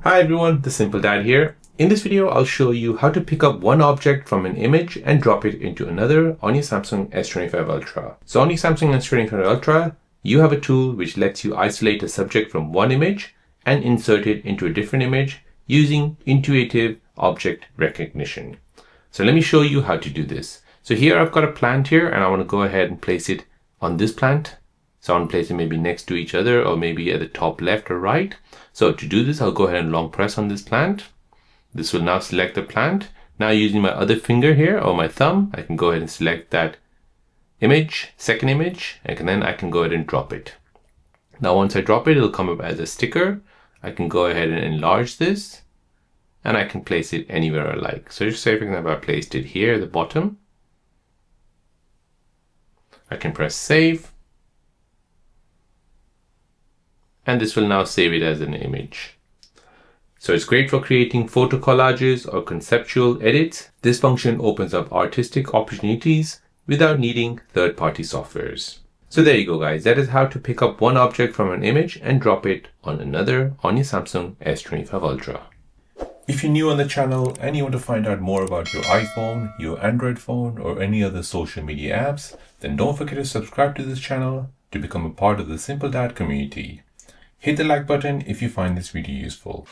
Hi everyone, the Simple Dad here. In this video, I'll show you how to pick up one object from an image and drop it into another on your Samsung S25 Ultra. So on your Samsung S25 Ultra, you have a tool which lets you isolate a subject from one image and insert it into a different image using intuitive object recognition. So let me show you how to do this. So here I've got a plant here and I want to go ahead and place it on this plant. So I want to place it maybe next to each other or maybe at the top left or right. So to do this, I'll go ahead and long press on this plant. This will now select the plant. Now using my other finger here or my thumb, I can go ahead and select that image, second image, and then I can go ahead and drop it. Now once I drop it, it'll come up as a sticker. I can go ahead and enlarge this and I can place it anywhere I like. So just say for example, I placed it here at the bottom. I can press save. And this will now save it as an image. So it's great for creating photo collages or conceptual edits. This function opens up artistic opportunities without needing third-party softwares. So there you go guys, that is how to pick up one object from an image and drop it on another on your Samsung S25 Ultra. If you're new on the channel and you want to find out more about your iPhone, your Android phone, or any other social media apps, then don't forget to subscribe to this channel to become a part of the Simple Dad community. Hit the like button if you find this video useful.